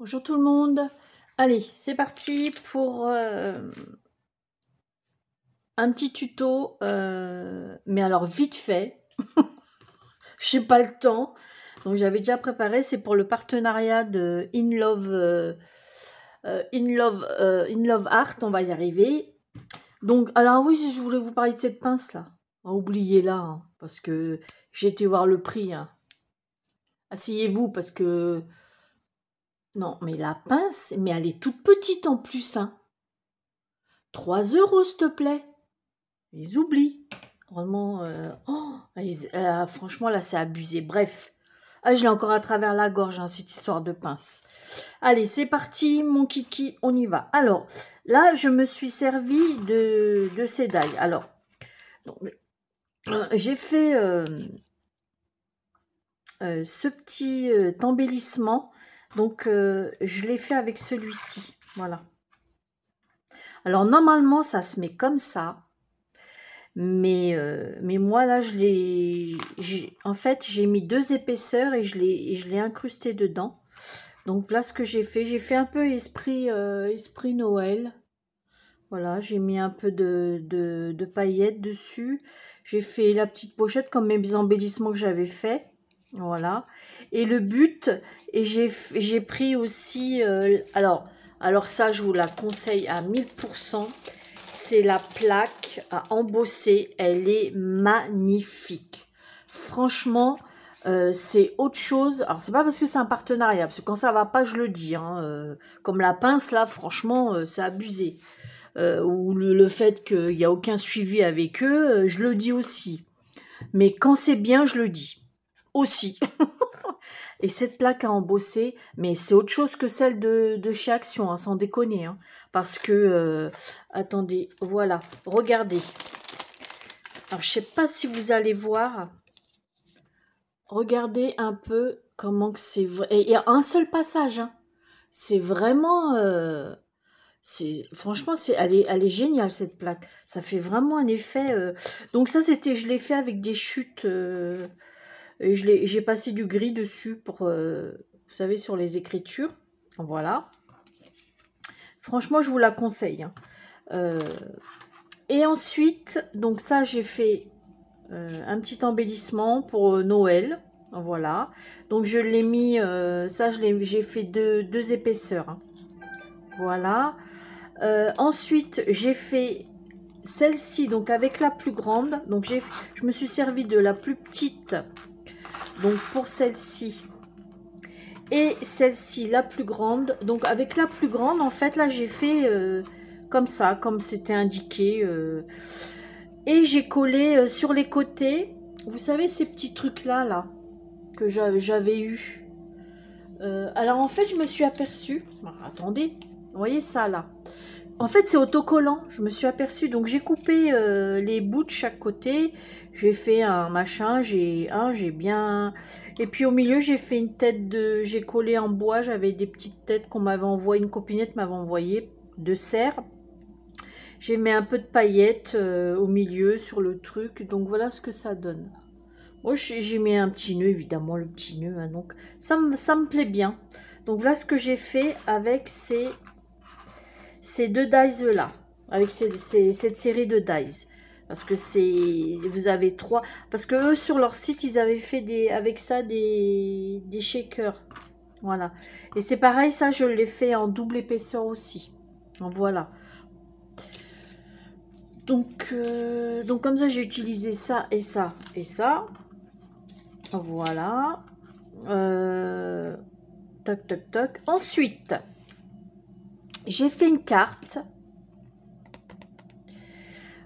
Bonjour tout le monde. Allez, c'est parti pour un petit tuto, mais alors vite fait. J'ai pas le temps. Donc j'avais déjà préparé, c'est pour le partenariat de In Love Art, on va y arriver. Donc, alors oui, je voulais vous parler de cette pince là. Oubliez-la, hein, parce que j'ai été voir le prix. Hein. Asseyez-vous parce que... Non, mais la pince, mais elle est toute petite en plus. Hein. 3 €, s'il te plaît. Ils oublient. Vraiment, franchement, là, c'est abusé. Bref. Ah, je l'ai encore à travers la gorge, hein, cette histoire de pince. Allez, c'est parti, mon kiki, on y va. Alors, là, je me suis servi de ces dailles. Alors, j'ai fait ce petit embellissement. Donc, je l'ai fait avec celui-ci. Voilà. Alors, normalement, ça se met comme ça. Mais moi, là, en fait, j'ai mis 2 épaisseurs et je l'ai incrusté dedans. Donc, voilà ce que j'ai fait. J'ai fait un peu esprit Noël. Voilà, j'ai mis un peu de paillettes dessus. J'ai fait la petite pochette comme mes embellissements que j'avais fait. Voilà. Et le but, et j'ai pris aussi... alors ça, je vous la conseille à 1000%. C'est la plaque à embosser. Elle est magnifique. Franchement, c'est autre chose. Alors, c'est pas parce que c'est un partenariat, parce que quand ça va pas, je le dis. Hein, comme la pince, là, franchement, c'est abusé. Ou le fait qu'il n'y a aucun suivi avec eux, je le dis aussi. Mais quand c'est bien, je le dis aussi. Et cette plaque à embosser, mais c'est autre chose que celle de chez Action, hein, sans déconner. Hein, parce que, attendez, voilà, regardez. Alors, je sais pas si vous allez voir. Regardez un peu comment que c'est vrai. Et il y a un seul passage. Hein. C'est vraiment... franchement, elle est géniale cette plaque. Ça fait vraiment un effet. Donc ça, je l'ai fait avec des chutes. Et j'ai passé du gris dessus pour, vous savez, sur les écritures. Voilà. Franchement, je vous la conseille. Hein. Et ensuite, donc ça, j'ai fait un petit embellissement pour Noël. Voilà. Donc je l'ai mis, j'ai fait deux épaisseurs. Hein. Voilà. Ensuite, j'ai fait celle-ci, donc avec la plus grande. Donc je me suis servi de la plus petite, donc pour celle-ci. Et celle-ci, la plus grande. Donc avec la plus grande, en fait, là, j'ai fait comme ça, comme c'était indiqué. Et j'ai collé sur les côtés, vous savez, ces petits trucs-là, là, que j'avais eu. Alors en fait, je me suis aperçue... attendez, vous voyez ça, là. En fait, c'est autocollant, je me suis aperçue. Donc, j'ai coupé les bouts de chaque côté. J'ai fait un machin, j'ai bien... Et puis, au milieu, j'ai fait une tête de... J'ai collé en bois, j'avais des petites têtes qu'on m'avait envoyées, une copinette m'avait envoyé de serre. J'ai mis un peu de paillettes au milieu, sur le truc. Donc, voilà ce que ça donne. Moi, j'ai mis un petit nœud, évidemment, le petit nœud. Hein, donc, ça me plaît bien. Donc, voilà ce que j'ai fait avec ces deux dies là, avec cette série de dies. Parce que vous avez 3. Parce que eux, sur leur site, ils avaient fait avec ça des shakers. Voilà. Et c'est pareil, ça, je l'ai fait en double épaisseur aussi. Voilà. Donc comme ça, j'ai utilisé ça et ça et ça. Voilà. Toc, toc, toc. Ensuite, j'ai fait une carte.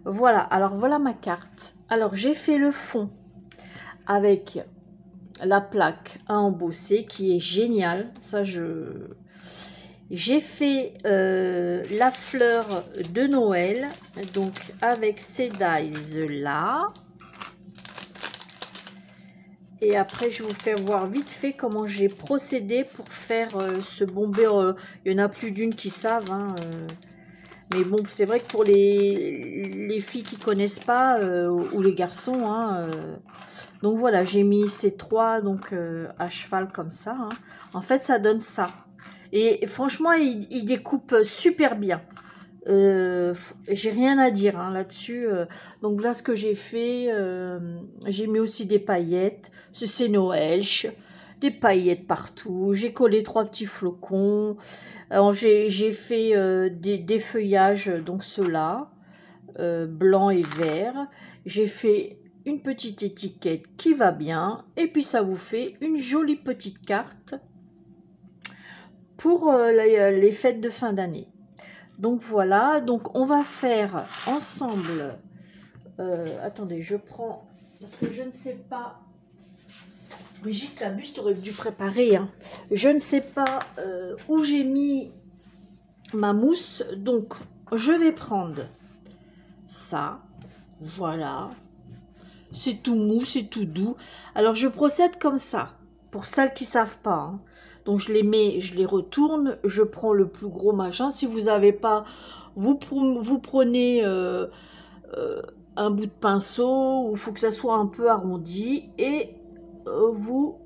Voilà, alors voilà ma carte. Alors j'ai fait le fond avec la plaque à embosser qui est géniale. Ça, j'ai fait la fleur de Noël, donc avec ces dies là. Et après, je vais vous faire voir vite fait comment j'ai procédé pour faire ce bombé. Il y en a plus d'une qui savent. Hein, mais bon, c'est vrai que pour les filles qui connaissent pas, ou les garçons, hein, donc voilà, j'ai mis ces 3 donc, à cheval comme ça. Hein. En fait, ça donne ça. Et franchement, il découpe super bien. J'ai rien à dire hein, là-dessus. Donc voilà ce que j'ai fait. J'ai mis aussi des paillettes. C'est Noël. Des paillettes partout. J'ai collé 3 petits flocons. Alors j'ai fait des feuillages, donc ceux-là, blanc et vert. J'ai fait une petite étiquette qui va bien. Et puis ça vous fait une jolie petite carte pour les fêtes de fin d'année. Donc voilà, donc on va faire ensemble. Attendez, je prends, parce que je ne sais pas. Brigitte, la buse, t'aurais dû préparer. Hein. Je ne sais pas où j'ai mis ma mousse. Donc, je vais prendre ça. Voilà. C'est tout mou, c'est tout doux. Alors, je procède comme ça. Pour celles qui ne savent pas. Hein. Donc, je les mets, je les retourne. Je prends le plus gros machin. Si vous n'avez pas, vous prenez un bout de pinceau. Il faut que ça soit un peu arrondi. Et vous...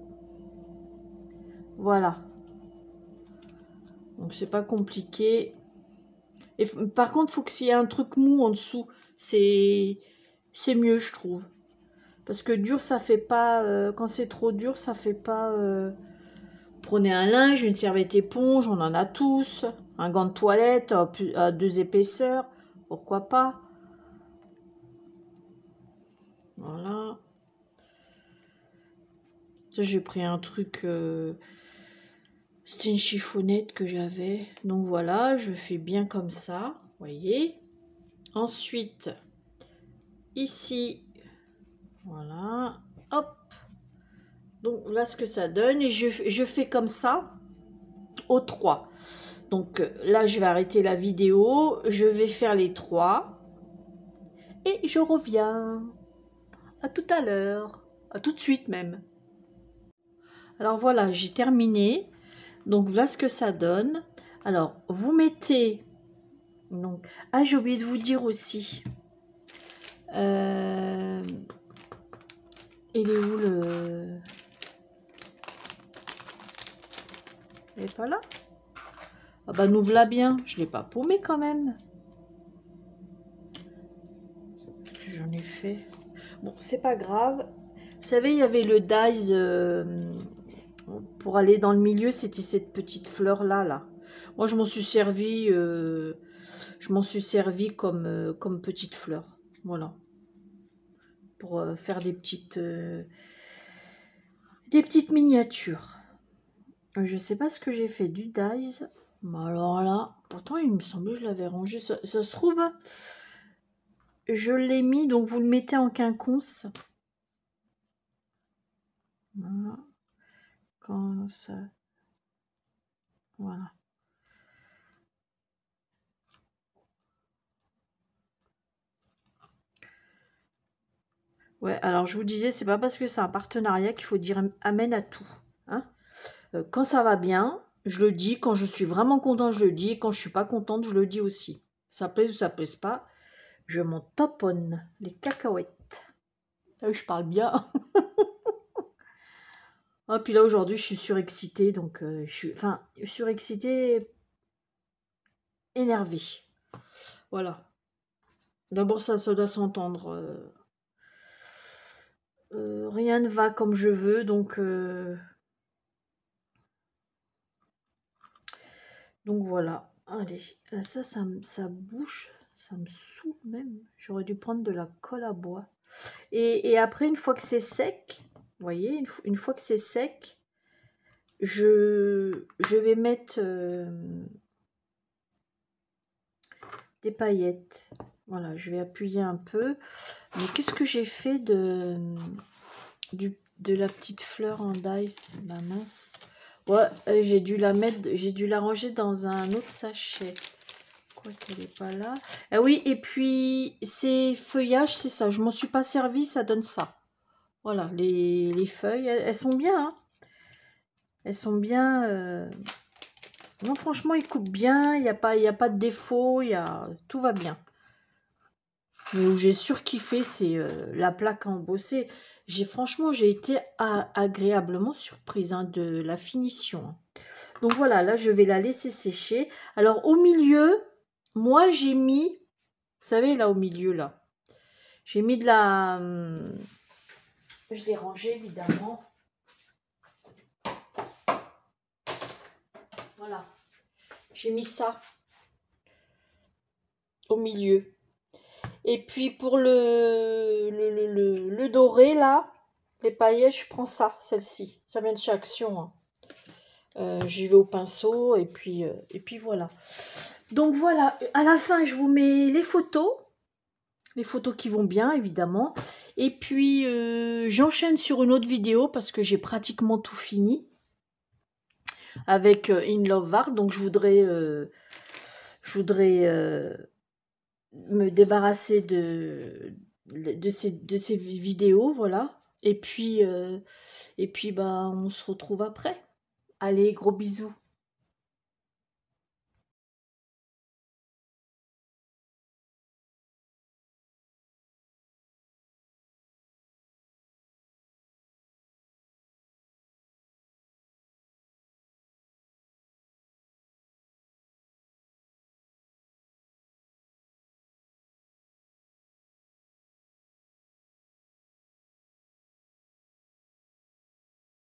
Voilà. Donc, c'est pas compliqué. Et, par contre, il faut qu'il y ait un truc mou en dessous. C'est mieux, je trouve. Parce que dur, ça fait pas... quand c'est trop dur, ça fait pas... Prenez un linge, une serviette éponge, on en a tous. Un gant de toilette à 2 épaisseurs. Pourquoi pas? Voilà. Ça, j'ai pris un truc... C'était une chiffonnette que j'avais. Donc voilà, je fais bien comme ça. Vous voyez. Ensuite, ici, voilà. Hop. Donc là, ce que ça donne. Et je fais comme ça aux 3. Donc là, je vais arrêter la vidéo. Je vais faire les 3. Et je reviens. À tout à l'heure. À tout de suite même. Alors voilà, j'ai terminé. Donc voilà ce que ça donne. Alors, vous mettez... Donc, ah, j'ai oublié de vous dire aussi. Il est où le... Il est pas là? Ah bah nous voilà bien. Je l'ai pas paumé quand même. J'en ai fait. Bon, c'est pas grave. Vous savez, il y avait le dies pour aller dans le milieu. C'était cette petite fleur là. Moi, je m'en suis servi. Comme petite fleur. Voilà. Pour faire des petites miniatures. Je sais pas ce que j'ai fait du dies. Mais alors là, pourtant il me semblait que je l'avais rangé. Ça se trouve, je l'ai mis, donc vous le mettez en quinconce. Voilà. Quand ça... Voilà. Ouais, alors je vous disais, c'est pas parce que c'est un partenariat qu'il faut dire amen à tout. Hein. Quand ça va bien, je le dis. Quand je suis vraiment contente, je le dis. Et quand je suis pas contente, je le dis aussi. Ça plaise ou ça plaise pas, je m'en taponne les cacahuètes. Je parle bien. Ah, puis là, aujourd'hui, je suis surexcitée. Donc, je suis... Enfin, surexcitée, énervée. Voilà. D'abord, ça doit s'entendre. Rien ne va comme je veux. Donc voilà. Allez. Ça bouge. Ça me saoule même. J'aurais dû prendre de la colle à bois. Et après, une fois que c'est sec... Vous voyez, une fois que c'est sec, je vais mettre des paillettes. Voilà, je vais appuyer un peu. Mais qu'est-ce que j'ai fait de la petite fleur en dice? La mince. Ouais, j'ai dû la ranger dans un autre sachet. Quoi qu'elle n'est pas là. Ah oui, et puis ces feuillages, c'est ça. Je m'en suis pas servi, ça donne ça. Voilà, les feuilles, elles sont bien. Hein. Elles sont bien. Non, franchement, ils coupent bien. Il n'y a pas de défaut. Tout va bien. Mais où j'ai surkiffé, c'est la plaque à embosser. Franchement, j'ai été agréablement surprise hein, de la finition. Donc voilà, là, je vais la laisser sécher. Alors, au milieu, moi, j'ai mis, vous savez, là, au milieu, là, j'ai mis de la... je l'ai rangé, évidemment. Voilà. J'ai mis ça au milieu. Et puis, pour le doré, là, les paillettes, je prends ça, celle-ci. Ça vient de chez Action, hein. J'y vais au pinceau et puis voilà. Donc voilà, à la fin je vous mets les photos qui vont bien évidemment. Et puis j'enchaîne sur une autre vidéo parce que j'ai pratiquement tout fini avec In Love Art. Donc je voudrais me débarrasser de ces vidéos, voilà. Et puis bah on se retrouve après. Allez, gros bisous.